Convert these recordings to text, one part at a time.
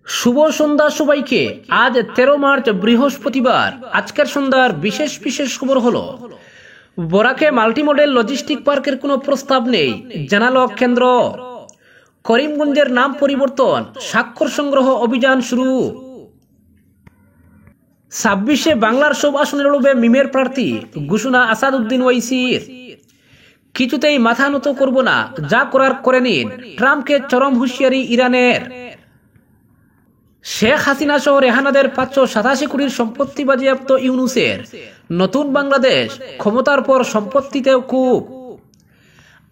শুভ সন্ধ্যা সবাইকে। আজ 13 মার্চ বৃহস্পতিবার। আজকের সন্ধ্যার বিশেষ বিশেষ খবর হলো, বরাকে মাল্টি মডেল লজিস্টিক পার্কের কোনো প্রস্তাব নেই, জানালো কেন্দ্র। করিমগঞ্জের নাম পরিবর্তন, স্বাক্ষর সংগ্রহ অভিযান শুরু। 26-এ বাংলার সব আসনে লড়বে মিমের প্রার্থী, ঘোষণা আসাদউদ্দিন ওয়াইসির। কিছুতেই মাথা নত করব না, যা করার করে নিন, ট্রাম্পকে চরম হুঁশিয়ারি ইরানের। শেখ হাসিনা সহ রেহানাদের 587 কোটির সম্পত্তি বাজেয়াপ্ত ইউনূসের। নতুন বাংলাদেশ, ক্ষমতার পর সম্পত্তিতেও কূপ।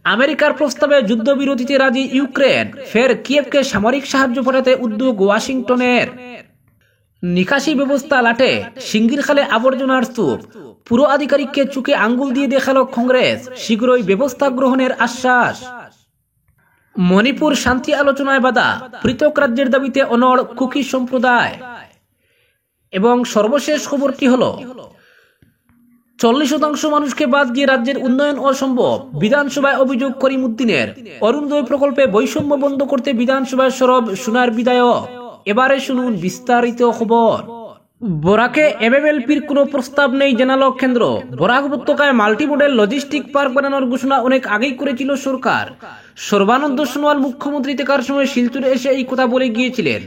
আমেরিকার প্রস্তাবে যুদ্ধবিরতিতে রাজি ইউক্রেন, ফের কিয়েভকে সামরিক সাহায্য পাঠাতে উদ্যোগ ওয়াশিংটনের। নিকাশি ব্যবস্থা লাটে, সিঙ্গিরখালে আবর্জনার স্তূপ। পুরো আধিকারিককে চুকে আঙ্গুল দিয়ে দেখালো কংগ্রেস, শীঘ্রই ব্যবস্থা গ্রহণের আশ্বাস। মণিপুর শান্তি আলোচনায় বাধা, পৃথক রাজ্যের দাবিতে অনড় কুকি সম্প্রদায়। এবং সর্বশেষ খবরটি হলো, 40% মানুষকে বাদ দিয়ে রাজ্যের উন্নয়ন অসম্ভব, বিধানসভায় অভিযোগ করিমউদ্দিনের। অরুণোদয় প্রকল্পে বৈষম্য বন্ধ করতে বিধানসভায় সরব সোনার বিধায়ক। এবারে শুনুন বিস্তারিত খবর। বরাকে এমএমএলপির কোনো প্রস্তাব নেই, জানালো কেন্দ্র। বরাক উপত্যকায় মাল্টি মডেল লজিস্টিক পার্ক বানানোর ঘোষণা অনেক আগেই করেছিল সরকার। সর্বানন্দ সোনোয়াল মুখ্যমন্ত্রী থাকার সময় শিলচরে এসে এই কথা বলে গিয়েছিলেন।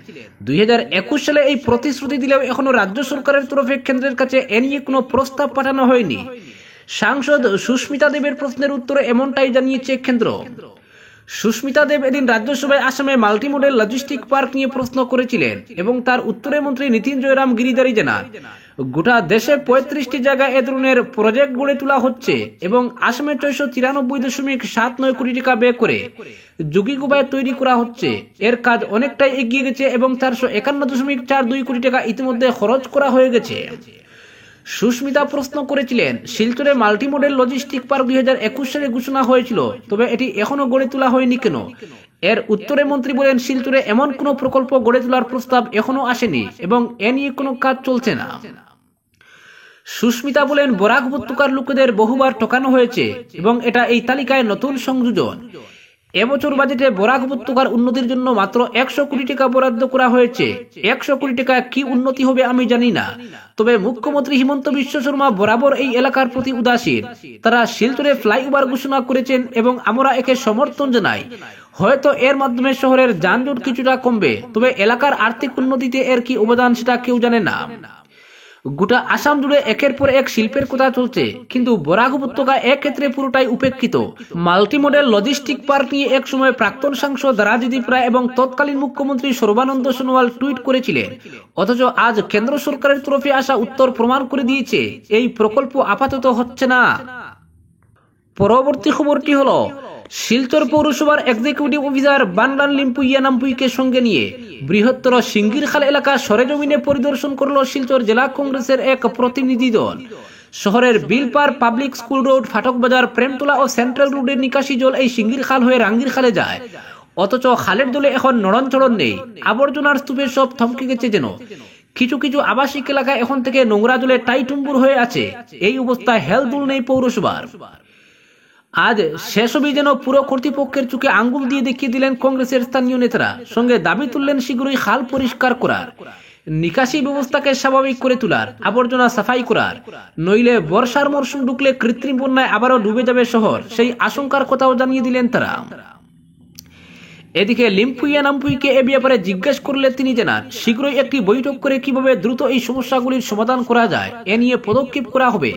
2021 সালে এই প্রতিশ্রুতি দিলেও এখনো রাজ্য সরকারের তরফে কেন্দ্রের কাছে এ নিয়ে কোনো প্রস্তাব পাঠানো হয়নি। সাংসদ সুস্মিতা দেবের প্রশ্নের উত্তরে এমনটাই জানিয়েছে কেন্দ্র। সুস্মিতা দেব এদিন রাজ্যসভায় আসামে মাল্টি মডেল লজিস্টিক পার্ক নিয়ে প্রশ্ন করেছিলেন এবং তার উত্তরে মন্ত্রী নীতিন জয়রাম গিরিধারী জানান, গোটা দেশে 35টি জায়গায় এ ধরনের প্রজেক্ট গড়ে তোলা হচ্ছে এবং আসামে 693.79 কোটি টাকা ব্যয় করে যোগীগুবায় তৈরি করা হচ্ছে। এর কাজ অনেকটাই এগিয়ে গেছে এবং 451.42 কোটি টাকা ইতিমধ্যে খরচ করা হয়ে গেছে। সুস্মিতা প্রশ্ন করেছিলেন, শিলচরে মাল্টি মডেল লজিস্টিক পার্ক 2021 সালে ঘোষণা হয়েছিল, তবে এটি এখনো গড়ে তোলা হয়নি কেন? এর উত্তরে মন্ত্রী বলেন, শিলচরে এমন কোনো প্রকল্প গড়ে তোলার প্রস্তাব এখনো আসেনি এবং এ নিয়ে কোনো কাজ চলছে না। সুস্মিতা বলেন, বরাক উপত্যকার লোকেদের বহুবার ঠকানো হয়েছে এবং এটা এই তালিকায় নতুন সংযোজন। এবছর বাজেটে বরাক উপত্যকার উন্নতির জন্য মাত্র 100 কোটি টাকা বরাদ্দ করা হয়েছে। 100 কোটি টাকা কি উন্নতি হবে আমি জানি না, তবে মুখ্যমন্ত্রী হিমন্ত বিশ্ব শর্মা বরাবর এই এলাকার প্রতি উদাসীন। তারা শিলচরে ফ্লাইওভার ঘোষণা করেছেন এবং আমরা একে সমর্থন জানাই। হয়তো এর মাধ্যমে শহরের যানজট কিছুটা কমবে, তবে এলাকার আর্থিক উন্নতিতে এর কি অবদান সেটা কেউ জানে না। গোটা আসাম জুড়ে একের পর এক শিল্পের কথা চলছে, কিন্তু বরাক উপত্যকা এক্ষেত্রে পুরোটাই উপেক্ষিত। মাল্টি মডেল লজিস্টিক পার্ক নিয়ে এক সময় প্রাক্তন সাংসদ রাজদীপ রায় এবং তৎকালীন মুখ্যমন্ত্রী সর্বানন্দ সোনোয়াল টুইট করেছিলেন, অথচ আজ কেন্দ্র সরকারের তরফে আসা উত্তর প্রমাণ করে দিয়েছে এই প্রকল্প আপাতত হচ্ছে না। পরবর্তী খবরটি হলো, শিলচর পৌরসভার এক্সিকিউটিভ অফিসার বানরান লিম্পুইয়া নাম্পুইকে সঙ্গে নিয়ে বৃহত্তর সিঙ্গিরখাল এলাকা সরেজমিনে পরিদর্শন করল শিলচর জেলা কংগ্রেসের এক প্রতিনিধি দল। শহরের বিলপার, পাবলিক স্কুল রোড, ফাটক বাজার, প্রেমতলা ও সেন্ট্রাল রোডের নিকাশি জল এই সিঙ্গিরখাল হয়ে রাঙ্গিরখালে যায়, অথচ খালের জলে এখন নড়নচড়ন নেই। আবর্জনার স্তূপে সব থমকে গেছে যেন। কিছু কিছু আবাসিক এলাকায় এখন থেকে নোংরা জলে টাইটুম্বুর হয়ে আছে। এই অবস্থায় হেলদুল নেই পৌরসভার। আজ সেসবই যেন পুরো কর্তৃপক্ষের চোখে আঙ্গুল দিয়ে দেখিয়ে দিলেন কংগ্রেসের স্থানীয় নেতারা। সঙ্গে দাবি তুললেন শীঘ্রই খাল পরিষ্কার করার, নিকাশি ব্যবস্থাকে স্বাভাবিক করে তোলার, আবর্জনা সাফাই করার। নইলে বর্ষার মরশুম ঢুকলে কৃত্রিম বন্যায় আবারও ডুবে যাবে শহর, সেই আশঙ্কার কথাও জানিয়ে দিলেন তারা। এদিকে লিম্পুইয়া নাম্পুইকে এ ব্যাপারে জিজ্ঞেস করলে তিনি জানান, শীঘ্রই একটি বৈঠক করে কিভাবে দ্রুত এই সমস্যাগুলির সমাধান করা যায় এ নিয়ে পদক্ষেপ করা হবে।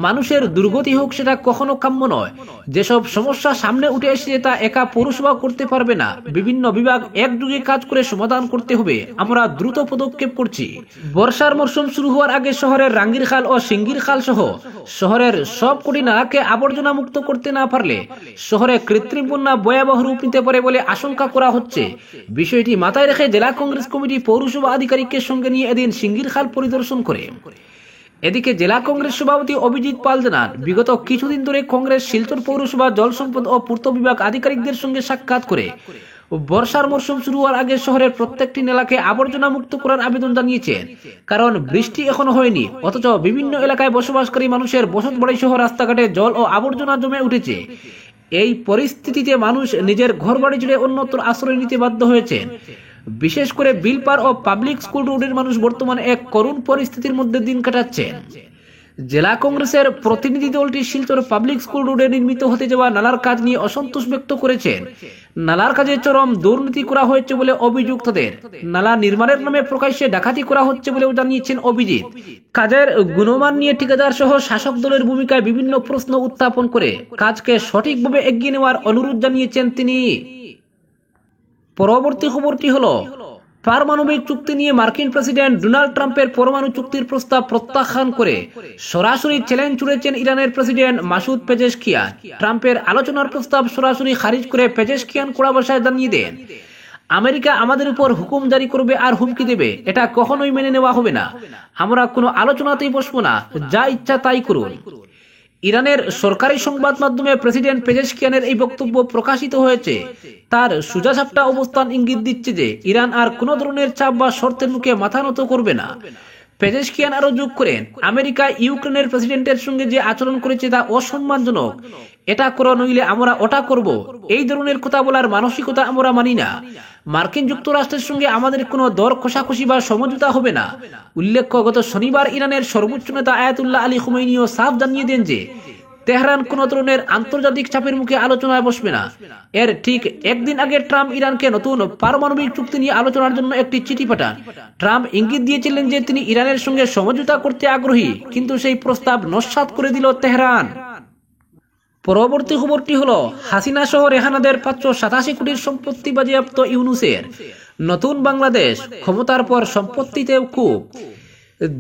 মানুষের দুর্গতি হোক সেটা কখনো কাম্য নয়। যেসব সমস্যা সামনে উঠে এসেছে তা একা পৌরসভা করতে পারবে না, বিভিন্ন বিভাগ একযোগে কাজ করে সমাধান করতে হবে। আমরা দ্রুত পদক্ষেপ করছি। বর্ষার মরশুম শুরু হওয়ার আগে শহরের রাঙ্গিরখাল ও সিঙ্গিরখাল সহ শহরের সব কোটি নালাকে আবর্জনা মুক্ত করতে না পারলে শহরে কৃত্রিম বন্যা ভয়াবহ রূপ নিতে পারে বলে আশঙ্কা করা হচ্ছে। বিষয়টি মাথায় রেখে জেলা কংগ্রেস কমিটি পৌরসভা আধিকারিকের সঙ্গে নিয়ে এদিন সিঙ্গিরখাল পরিদর্শন করে। এদিকে জেলা কংগ্রেস সভাপতি অভিজিৎ পাল জানান, বিগত কিছুদিন ধরে কংগ্রেস শিলচর পৌরসভা জল সম্পদ ও পূর্ত বিভাগ আধিকারিকদের সঙ্গে সাক্ষাৎ করে বর্ষার মরশুম শুরু হওয়ার আগে শহরের প্রত্যেকটি এলাকাকে আবর্জনা মুক্ত করার আবেদন জানিয়েছেন। কারণ বৃষ্টি এখনো হয়নি, অথচ বিভিন্ন এলাকায় বসবাসকারী মানুষের বসতবাড়ি সহ রাস্তাঘাটে জল ও আবর্জনা জমে উঠেছে। এই পরিস্থিতিতে মানুষ নিজের ঘরবাড়ি ছেড়ে অন্যত্র আশ্রয় নিতে বাধ্য হয়েছেন। বিশেষ করে বিলপার ও পাবলিক স্কুল রোডের মানুষ বর্তমানে এক করুণ পরিস্থিতির মধ্যে দিন কাটাচ্ছেন। জেলা কংগ্রেসের প্রতিনিধি দলটি শিলচর পাবলিক স্কুল রোডে নির্মিত হতে যাওয়া নালার কাজ নিয়ে অসন্তোষ ব্যক্ত করেছেন। নালার কাজে চরম দুর্নীতি করা হয়েছে বলে অভিযোগ তাদের। নালা নির্মাণের নামে প্রকাশ্যে ডাকাতি করা হচ্ছে বলেও জানিয়েছেন অভিজিৎ। কাজের গুণমান নিয়ে ঠিকাদার সহ শাসক দলের ভূমিকায় বিভিন্ন প্রশ্ন উত্থাপন করে কাজকে সঠিকভাবে এগিয়ে নেওয়ার অনুরোধ জানিয়েছেন তিনি। পরবর্তী খবরটি হলো, পারমাণবিক চুক্তি নিয়ে মার্কিন প্রেসিডেন্ট ডোনাল্ড ট্রাম্পের পরমাণু চুক্তির প্রস্তাব প্রত্যাখ্যান করে সরাসরি চ্যালেঞ্জ ছুড়েছেন ইরানের প্রেসিডেন্ট মাসুদ পেজেশকিয়ান। ট্রাম্পের আলোচনার প্রস্তাব সরাসরি খারিজ করে পেজেশকিয়ান কড়া ভাষায় জানিয়ে দেন, আমেরিকা আমাদের উপর হুকুম জারি করবে আর হুমকি দেবে, এটা কখনোই মেনে নেওয়া হবে না। আমরা কোনো আলোচনাতেই বসবো না, যা ইচ্ছা তাই করুন। ইরানের সরকারি সংবাদ মাধ্যমে প্রেসিডেন্ট পেজেশকিয়ানের এই বক্তব্য প্রকাশিত হয়েছে। তার সোজাসাপটা অবস্থান ইঙ্গিত দিচ্ছে যে ইরান আর কোনো ধরনের চাপ বা শর্তের মুখে মাথা নত করবে না। পেজেশকিয়ান আরো যোগ করেন, আমেরিকা ইউক্রেনের প্রেসিডেন্টের সঙ্গে যে আচরণ করেছে তা অসম্মানজনক, এটা করো নইলে আমরা ওটা করব, এই ধরনের কথা বলার মানসিকতা আমরা মানি না। মার্কিন যুক্তরাষ্ট্রের সঙ্গে আমাদের কোনো দর কষাকষি বা সমঝোতা হবে না। উল্লেখ্য, গত শনিবার ইরানের সর্বোচ্চ নেতা আয়াতুল্লাহ আলী খুমেইনিও সাফ জানিয়ে দেন যে তেহরান কোন ধরনের আন্তর্জাতিক চাপের মুখে আলোচনায় বসবে না। এর ঠিক একদিন আগে ট্রাম্প ইরানকে নতুন পারমাণবিক চুক্তি নিয়ে আলোচনার জন্য একটি চিঠি পাঠান। ট্রাম্প ইঙ্গিত দিয়েছিলেন যে তিনি ইরানের সঙ্গে সমঝোতা করতে আগ্রহী, কিন্তু সেই প্রস্তাব নস্যাৎ করে দিল তেহরান। পরবর্তী খবরটি হলো, হাসিনা সহ রেহানাদের 587 কোটির সম্পত্তি বাজেয়াপ্ত ইউনূসের। নতুন বাংলাদেশ ক্ষমতার পর সম্পত্তিতেও খুব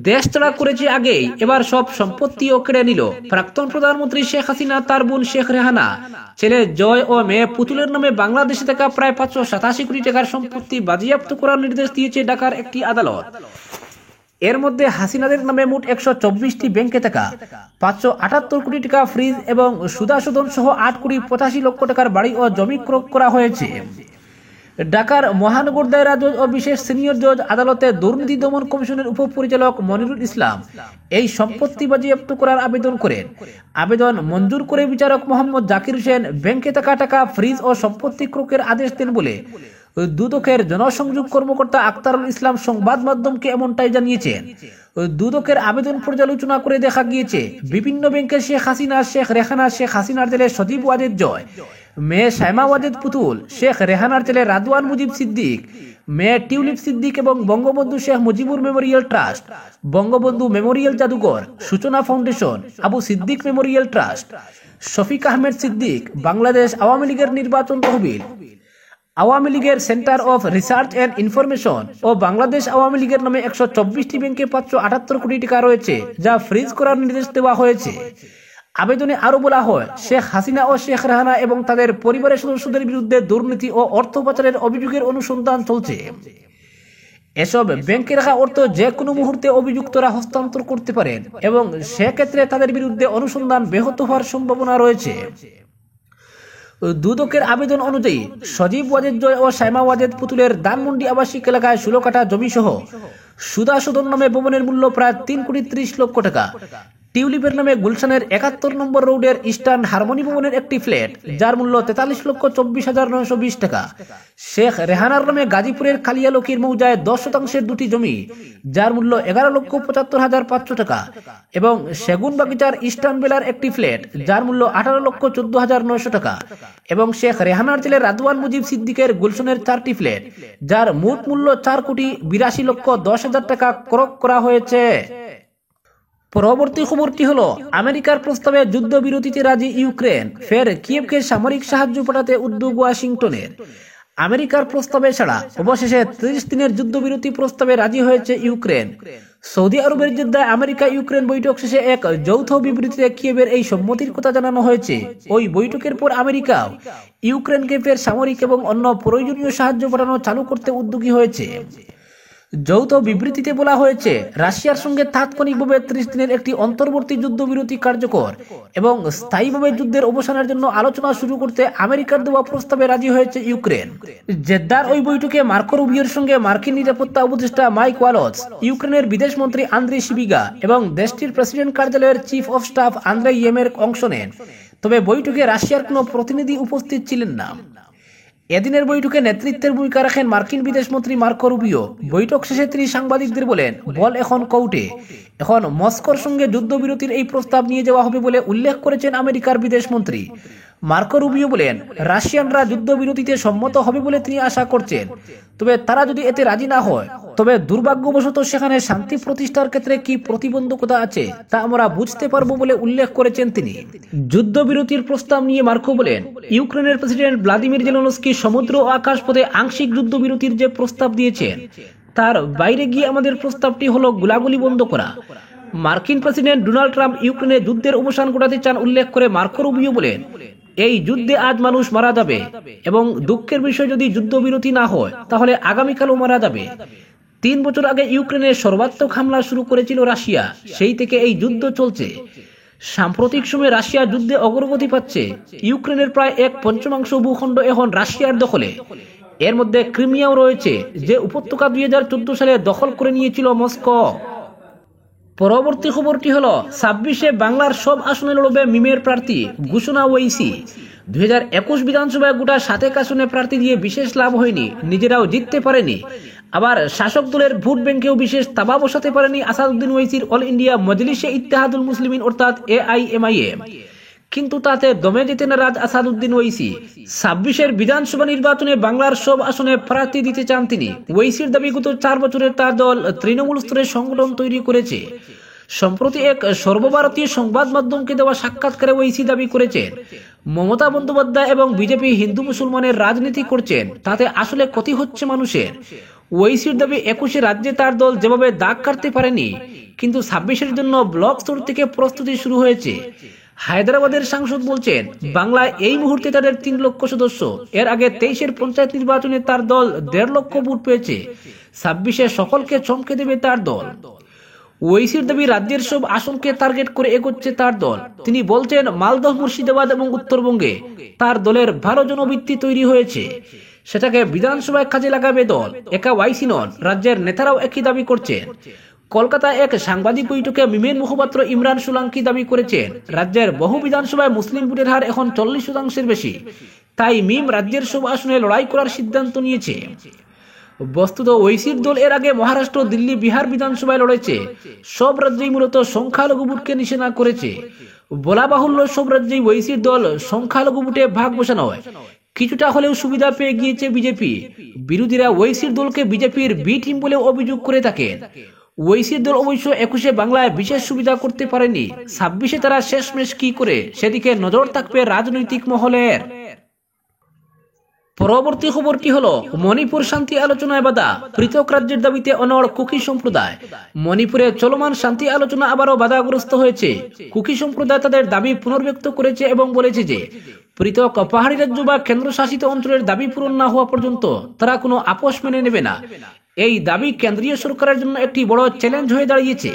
দেশ ছাড়া করেছে আগেই, এবার সব সম্পত্তিও কেড়ে নিল। প্রাক্তন প্রধানমন্ত্রী শেখ হাসিনা, তার বোন শেখ রেহানা, ছেলে জয় ও মেয়ে পুতুলের নামে বাংলাদেশে থাকা প্রায় 587 কোটি টাকার সম্পত্তি বাজেয়াপ্ত করার নির্দেশ দিয়েছে ঢাকার একটি আদালত। এর মধ্যে হাসিনাদের নামে মোট 124টি ব্যাংকে থাকা 578 কোটি টাকা ফ্রিজ এবং সুদাশোধন সহ 8 কোটি 85 লক্ষ টাকার বাড়ি ও জমি ক্রয় করা হয়েছে। ঢাকার মহানগর দায়রা জজ ও বিশেষ সিনিয়র জজ আদালতে দুর্নীতি দমন কমিশনের উপপরিচালক মনিরুল ইসলাম এই সম্পত্তি বাজেয়াপ্ত করার আবেদন করেন। আবেদন মঞ্জুর করে বিচারক মোহাম্মদ জাকির হোসেন ব্যাংকে থাকা টাকা, ফ্রিজ ও সম্পত্তি ক্রয়ের আদেশ দেন বলে দুদকের জনসংযোগ কর্মকর্তা আক্তারুল ইসলাম সংবাদ মাধ্যমকে এমনটাই জানিয়েছেন। দুদকের আবেদন পর্যালোচনা করে দেখা গিয়েছে বিভিন্ন ব্যাংকের শেখ হাসিনা, শেখ রেহানা, শেখ হাসিনার ছেলে সজীব ওয়াজেদ জয়, মেয়ে সাইমা ওয়াজেদ পুতুল, শেখ রেহানার ছেলে রাদওয়ান মুজিব সিদ্দিক, মেয়ে টিউলিপ সিদ্দিক এবং Bangabandhu Sheikh Mujibur memorial trust, Bangabandhu memorial জাদুঘর, Suchona foundation, Abu Siddiq memorial trust, Shafiq Ahmed Siddiq, Bangladesh Awami লীগের নির্বাচন তহবিল, আওয়ামী লীগের centre of research and information ও বাংলাদেশ আওয়ামী লীগের নামে 124টি ব্যাংকে 578 কোটি টাকা রয়েছে, যা ফ্রিজ করার নির্দেশ দেওয়া হয়েছে। আবেদনে আরো বলা হয়, শেখ হাসিনা ও শেখ রেহানা এবং তাদের পরিবারের সদস্যদের বিরুদ্ধে দুর্নীতি ও অর্থ পাচারের অভিযোগের অনুসন্ধান চলছে। এসব ব্যাংকে রাখা অর্থ যে কোনো মুহূর্তে অভিযুক্তরা হস্তান্তর করতে পারেন এবং সেক্ষেত্রে তাদের বিরুদ্ধে অনুসন্ধান ব্যাহত হওয়ার সম্ভাবনা রয়েছে। দুদকের আবেদন অনুযায়ী সজীব ওয়াজেদ জয় ও সাইমা ওয়াজেদ পুতুলের ধানমন্ডি আবাসিক এলাকায় 16 কাঠা জমি সহ সুদাশোধন নামে ভবনের মূল্য প্রায় 3 কোটি 30 লক্ষ টাকা, টিউলিপের নামে গুলশানের 71 নম্বর রোডের ইস্টার্ন হারমোনি ভবনের একটি ফ্ল্যাট যার মূল্য 43,24,920 টাকা, শেখ রেহানার নামে গাজীপুরের কালিয়ালকির মৌজায় 10% দুটি জমি যার মূল্য 11,75,500 টাকা এবং সেগুন বাগিচার ইস্টার্ন বেলার একটি ফ্ল্যাট যার মূল্য 18,14,900 টাকা এবং শেখ রেহানার ছেলে রাদওয়ান মুজিব সিদ্দিকের গুলশানের 4টি ফ্ল্যাট যার মোট মূল্য 4,82,10,000 টাকা ক্রয় করা হয়েছে। পরবর্তী খবরটি হলো, আমেরিকার প্রস্তাবে যুদ্ধবিরতিতে রাজি ইউক্রেন, ফের কিয়েভকে সামরিক সাহায্য পাঠাতে উদ্যোগ ওয়াশিংটনের। আমেরিকার প্রস্তাবে ছাড়া অবশেষে 30 দিনের যুদ্ধবিরতি প্রস্তাবে রাজি হয়েছে ইউক্রেন। সৌদি আরবের জেদ্দায় আমেরিকা ইউক্রেন বৈঠক শেষে এক যৌথ বিবৃতিতে কিয়েভের এই সম্মতির কথা জানানো হয়েছে। ওই বৈঠকের পর আমেরিকাও ইউক্রেনকে ফের সামরিক এবং অন্য প্রয়োজনীয় সাহায্য পাঠানো চালু করতে উদ্যোগী হয়েছে। যৌথ বিবৃতিতে বলা হয়েছে, রাশিয়ার সঙ্গে তাৎক্ষণিকভাবে 30 দিনের একটি অন্তর্বর্তী যুদ্ধবিরতি কার্যকর এবং স্থায়ীভাবে যুদ্ধের অবসানের জন্য আলোচনা শুরু করতে আমেরিকার দেওয়া প্রস্তাবে রাজি হয়েছে ইউক্রেন। জেদ্দার ওই বৈঠকে মার্কো রুবিওর সঙ্গে মার্কিন নিরাপত্তা উপদেষ্টা মাইক ওয়ালস, ইউক্রেনের বিদেশমন্ত্রী আন্দ্রি শিবিগা এবং দেশটির প্রেসিডেন্ট কার্যালয়ের চিফ অফ স্টাফ আন্দ্রে ইয়েমের অংশ নেন। তবে বৈঠকে রাশিয়ার কোনো প্রতিনিধি উপস্থিত ছিলেন না। এদিনের বৈঠকে নেতৃত্বের ভূমিকা রাখেন মার্কিন বিদেশমন্ত্রী মার্কো রুবিও। বৈঠক শেষে তিনি সাংবাদিকদের বলেন, বল এখন কোর্টে, এখন মস্কোর সঙ্গে যুদ্ধবিরতির এই প্রস্তাব নিয়ে যাওয়া হবে বলে উল্লেখ করেছেন আমেরিকার বিদেশমন্ত্রী। মার্কো রুবিও বলেন, রাশিয়ানরা যুদ্ধবিরতিতে সম্মত হবে বলে তিনি আশা করছেন, তবে তারা যদি এতে রাজি না হয় তবে দুর্ভাগ্যবশত সেখানে শান্তি প্রতিষ্ঠার ক্ষেত্রে কি প্রতিবন্ধকতা আছে তা আমরা বুঝতে পারবো বলে উল্লেখ করেছেন তিনি। যুদ্ধবিরতির প্রস্তাব নিয়ে মার্কো বলেন, ইউক্রেনের প্রেসিডেন্ট ভ্লাদিমির জেলেনস্কি সমুদ্র ও আকাশপথে আংশিক যুদ্ধবিরতির যে প্রস্তাব দিয়েছেন তার বাইরে গিয়ে আমাদের প্রস্তাবটি হলো গোলাগুলি বন্ধ করা। মার্কিন প্রেসিডেন্ট ডোনাল্ড ট্রাম্প ইউক্রেনে যুদ্ধের অবসান ঘটাতে চান উল্লেখ করে মার্কো রুবিও বলেন, এই যুদ্ধে আজ মানুষ মারা যাবে এবং দুঃখের বিষয় যদি যুদ্ধবিরতি না হয় তাহলে আগামীকালও মারা যাবে। 3 বছর আগে ইউক্রেনে সর্বাত্মক হামলা শুরু করেছিল রাশিয়া, সেই থেকে এই যুদ্ধ চলছে। সাম্প্রতিক সময়ে রাশিয়া যুদ্ধে অগ্রগতি পাচ্ছে। ইউক্রেনের প্রায় 1/5 ভূখণ্ড এখন রাশিয়ার দখলে। এর মধ্যে ক্রিমিয়াও রয়েছে, যে উপত্যকা 2014 সালে দখল করে নিয়েছিল মস্কো। পরবর্তী খবরটি হলো 26-এ বাংলার সব আসনে লড়বে মিমের প্রার্থী, ঘোষণা ওয়েসি। 2021 বিধানসভায় গোটা 7 আসনে প্রার্থী দিয়ে বিশেষ লাভ হয়নি, নিজেরাও জিততে পারেনি। আবার শাসক দলের ভোট ব্যাংকেও বিশেষ তাবা বসাতে পারেনি আসাদুদ্দিন ওয়েসির অল ইন্ডিয়া মজলিসে ইত্তেহাদুল মুসলিমিন অর্থাৎ AIMIM। কিন্তু তাতে দমে যেতে নারাজ আসাদুদ্দিন ওয়েসি। 26-এর বিধানসভা নির্বাচনে বাংলার সব আসনে প্রার্থী দিতে চান তিনি। ওয়েসির দাবি, গত 4 বছরে তার দল তৃণমূল স্তরে সংগঠন তৈরি করেছে। সম্প্রতি এক সর্বভারতীয় সংবাদ মাধ্যমকে দেওয়া সাক্ষাৎকারে ওয়েসি দাবি করেছেন, মমতা বন্দ্যোপাধ্যায় এবং বিজেপি হিন্দু মুসলমানের রাজনীতি করছেন, তাতে আসলে ক্ষতি হচ্ছে মানুষের। ওয়েসির দাবি, 21-এ রাজ্যে তার দল যেভাবে দাগ কাটতে পারেনি, কিন্তু 26-এর জন্য ব্লক স্তর থেকে প্রস্তুতি শুরু হয়েছে। হায়দ্রাবাদের সাংসদ বলছেন, বাংলায় এই মুহূর্তে তাদের 3 লক্ষ সদস্য। এর আগে 23-এর পঞ্চায়েত নির্বাচনে তার দল 1.5 লক্ষ ভোট পেয়েছে। 26-এ সকলকে চমকে দেবে তার দল। ওয়েসির দাবি, রাজ্যের সব আসনকে টার্গেট করে এগোচ্ছে তার দল। তিনি বলছেন, মালদহ, মুর্শিদাবাদ এবং উত্তরবঙ্গে তার দলের ভালো জনভিত্তি তৈরি হয়েছে, সেটাকে বিধানসভায় কাজে লাগাবে দল। একা ওয়াইসি নন, রাজ্যের নেতারাও একই দাবি করছেন। কলকাতায় এক সাংবাদিক বৈঠকে মিমের মুখপাত্র ইমরান সোলাঙ্কি দাবি করেছেন, রাজ্যের বহু বিধানসভায় মুসলিম ভোটের হার এখন 40%-এর বেশি, তাই মিম রাজ্যের সব আসনে লড়াই করার সিদ্ধান্ত নিয়েছে। বস্তুত ওয়েসির দল এর আগে মহারাষ্ট্র, দিল্লি, বিহার বিধানসভায় লড়েছে। সব রাজ্যেই মূলত সংখ্যালঘু ভোটকে নিশানা করেছে। বলা বাহুল্য, সব রাজ্যেই ওয়েসির দল সংখ্যালঘু ভোটে ভাগ বসানো হয়। কিছুটা হলেও সুবিধা পেয়ে গিয়েছে বিজেপি। বিরোধীরা ওয়েসির দলকে বিজেপির বি টিম বলে অভিযোগ করে থাকেন। ওয়েসির দল অবশ্য 21-এ বাংলায় বিশেষ সুবিধা করতে পারেনি। 26-এ তারা শেষমেশ কি করে, সেদিকে নজর থাকবে রাজনৈতিক মহলের। পরবর্তী খবরটি হলো, মণিপুর শান্তি আলোচনায় বাধা, পৃথক রাজ্যের দাবিতে অনড় কুকি সম্প্রদায়। মণিপুরে চলমান শান্তি আলোচনা আবারও বাধাগ্রস্ত হয়েছে। কুকি সম্প্রদায় তাদের দাবি পুনর্ব্যক্ত করেছে এবং বলেছে যে পৃথক পাহাড়ি রাজ্য বা কেন্দ্রশাসিত অঞ্চলের দাবি পূরণ না হওয়া পর্যন্ত তারা কোনো আপোষ মেনে নেবে না। এই দাবি কেন্দ্রীয় সরকারের জন্য একটি বড় চ্যালেঞ্জ হয়ে দাঁড়িয়েছে।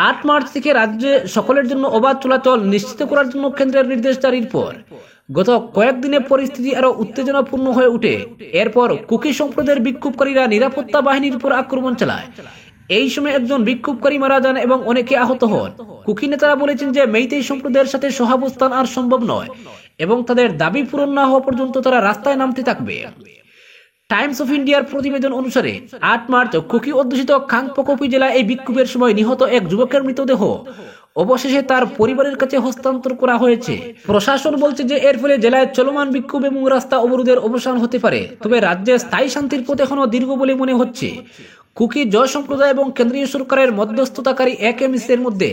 8 মার্চ থেকে রাজ্যে সকলের জন্য অবাধ চলাচল নিশ্চিত করার জন্য কেন্দ্রের নির্দেশ জারির পর গত কয়েকদিনে পরিস্থিতি আরো উত্তেজনাপূর্ণ হয়ে ওঠে। এরপর কুকি সম্প্রদায়ের বিক্ষোভকারীরা নিরাপত্তা বাহিনীর উপর আক্রমণ চালায়। এই সময় একজন বিক্ষোভকারী মারা যান এবং অনেকে আহত হন। কুকি নেতারা বলেছেন যে মেইতেই সম্প্রদায়ের সাথে সহাবস্থান আর সম্ভব নয় এবং তাদের দাবি পূরণ না হওয়া পর্যন্ত তারা রাস্তায় নামতে থাকবে। টাইমস অফ ইন্ডিয়ার প্রতিবেদন অনুসারে 8 মার্চ কুকি অধ্যুষিত খাংপোকপি জেলায় এই বিক্ষোভের সময় নিহত এক যুবকের মৃতদেহ অবশেষে তার পরিবারের কাছে হস্তান্তর করা হয়েছে। প্রশাসন বলছে যে এর ফলে জেলায় চলমান বিক্ষোভ এবং রাস্তা অবরোধের অবসান হতে পারে, তবে রাজ্যে স্থায়ী শান্তির পথ এখনো দীর্ঘ বলে মনে হচ্ছে। কুকি জয় সম্প্রদায় এবং কেন্দ্রীয় সরকারের মধ্যস্থতাকারী AKMC এর মধ্যে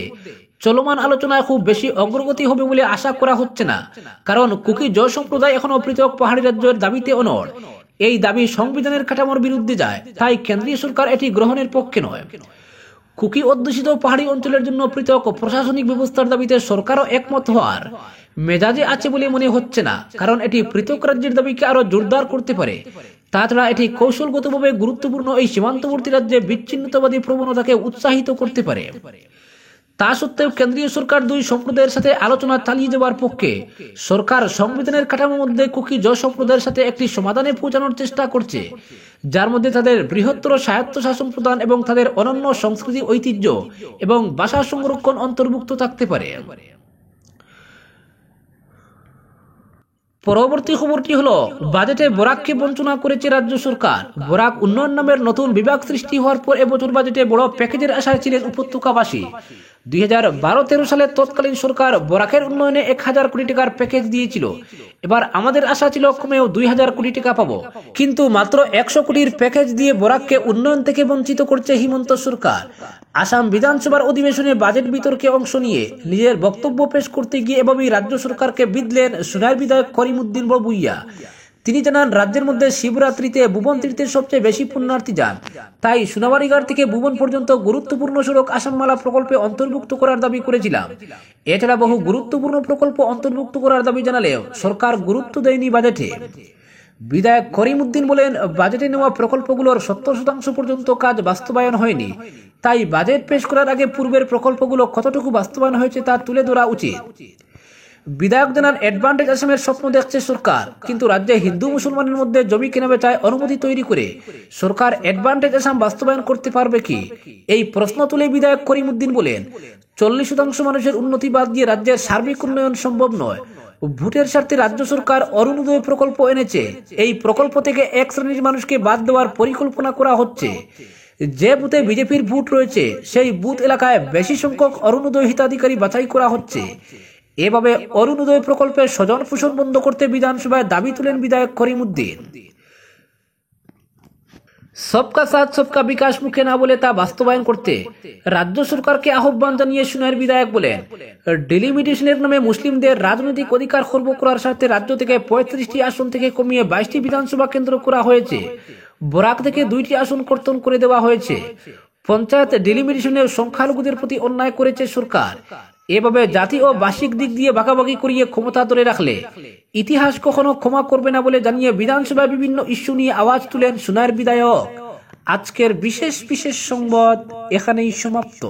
চলমান আলোচনায় খুব বেশি অগ্রগতি হবে বলে আশা করা হচ্ছে না, কারণ কুকি জয় সম্প্রদায় এখনো পৃথক পাহাড়ি রাজ্যের দাবিতে অনড়। এই দাবি সংবিধানের কাঠামোর বিরুদ্ধে যায়, তাই কেন্দ্রীয় সরকার এটি গ্রহণের পক্ষে নয়। কুকি অধ্যুষিত পাহাড়ি অঞ্চলের জন্য পৃথক প্রশাসনিক ব্যবস্থার দাবিতে সরকারও একমত হওয়ার মেজাজে আছে বলে মনে হচ্ছে না, কারণ এটি পৃথক রাজ্যের দাবিকে আরো জোরদার করতে পারে। তাছাড়া এটি কৌশলগতভাবে গুরুত্বপূর্ণ এই সীমান্তবর্তী রাজ্যে বিচ্ছিন্নতাবাদী প্রবণতাকে উৎসাহিত করতে পারে। তা সত্ত্বেও কেন্দ্রীয় সরকার দুই সম্প্রদায়ের সাথে আলোচনা চালিয়ে যাওয়ার পক্ষে। সরকার সংবিধানের কাঠামোর মধ্যে কুকি জয় সম্প্রদায়ের সাথে একটি সমাধানে পৌঁছানোর চেষ্টা করছে, যার মধ্যে তাদের বৃহত্তর স্বায়ত্তশাসন প্রদান এবং তাদের অনন্য সংস্কৃতি, ঐতিহ্য এবং ভাষা সংরক্ষণ অন্তর্ভুক্ত থাকতে পারে। পরবর্তী খবরটি হলো বাজেটে বরাককে বঞ্চনা করেছে রাজ্য সরকার। বরাক উন্নয়ন নামের নতুন বিভাগ সৃষ্টি হওয়ার পর এবছর বাজেটে বড় প্যাকেজের আশায় ছিলেন উপত্যকাবাসী। 2012-13 সালে তৎকালীন সরকার বরাকের উন্নয়নে 1000 কোটি টাকার প্যাকেজ দিয়েছিল। এবার আমাদের আশা ছিল কমেও 2000 কোটি টাকা পাবো, কিন্তু মাত্র 100 কোটির প্যাকেজ দিয়ে বরাককে উন্নয়ন থেকে বঞ্চিত করছে হিমন্ত সরকার। আসাম বিধানসভার অধিবেশনে বাজেট বিতর্কে অংশ নিয়ে নিজের বক্তব্য পেশ করতে গিয়ে এভাবেই রাজ্য সরকারকে বিঁধলেন সোনার বিধায়ক করিমউদ্দিন বড়ভূঁইয়া। তিনি জানান, রাজ্যের মধ্যে শিবরাত্রিতে ভুবন তীর্থের সবচেয়ে বেশি পুণ্যার্থী যান, তাই সোনাবাড়িঘাট থেকে ভুবন পর্যন্ত গুরুত্বপূর্ণ সড়ক আসামমালা প্রকল্পে অন্তর্ভুক্ত করার দাবি করেছিলাম। এছাড়া বহু গুরুত্বপূর্ণ প্রকল্প অন্তর্ভুক্ত করার দাবি জানালেও সরকার গুরুত্ব দেয়নি বাজেটে। বিধায়ক করিমউদ্দিন বলেন, বাজেটে নেওয়া প্রকল্পগুলোর 70% পর্যন্ত কাজ বাস্তবায়ন হয়নি, তাই বাজেট পেশ করার আগে পূর্বের প্রকল্পগুলো কতটুকু বাস্তবায়ন হয়েছে তা তুলে ধরা উচিত। বিধায়ক জানান, অ্যাডভান্টেজ আসামের স্বপ্ন দেখছে সরকার, কিন্তু রাজ্যে হিন্দু মুসলমানের মধ্যে জমি কেনা বেচায় অনুমতি তৈরি করে সরকার অ্যাডভান্টেজ আসাম বাস্তবায়ন করতে পারবে কি? এই প্রশ্ন তুলে বিধায়ক করিমউদ্দিন বলেন, 40% মানুষের উন্নতি বাদ দিয়ে রাজ্যের সার্বিক উন্নয়ন সম্ভব নয়। ভোটের স্বার্থে রাজ্য সরকার অরুণোদয় প্রকল্প এনেছে। এই প্রকল্প থেকে এক শ্রেণীর মানুষকে বাদ দেওয়ার পরিকল্পনা করা হচ্ছে। যে বুথে বিজেপির ভোট রয়েছে সেই বুথ এলাকায় বেশি সংখ্যক অরুণোদয় হিতাধিকারী বাছাই করা হচ্ছে। এভাবে অরুণোদয় প্রকল্পের স্বজন পোষণ বন্ধ করতে বিধানসভায় দাবি তুলেন বিধায়ক করিমউদ্দিন। সবকা সাথ সবকা বিকাশ মুখে না বলে তা বাস্তবায়ন করতে রাজ্য সরকারকে আহ্বান জানিয়ে সোনার বিধায়ক বলেন, ডিলিমিটেশনের নামে মুসলিমদের রাজনৈতিক অধিকার খর্ব করার স্বার্থে রাজ্য থেকে 35টি আসন থেকে কমিয়ে 22টি বিধানসভা কেন্দ্র করা হয়েছে। বরাক থেকে 2টি আসন কর্তন করে দেওয়া হয়েছে। পঞ্চায়েত ডিলিমিটেশনের সংখ্যালঘুদের প্রতি অন্যায় করেছে সরকার। এভাবে জাতি ও ভাষিক দিক দিয়ে ভাগাভাগি করিয়ে ক্ষমতা ধরে রাখলে ইতিহাস কখনো ক্ষমা করবে না বলে জানিয়ে বিধানসভায় বিভিন্ন ইস্যু নিয়ে আওয়াজ তুলেন সোনার বিধায়ক। আজকের বিশেষ সংবাদ এখানেই সমাপ্ত।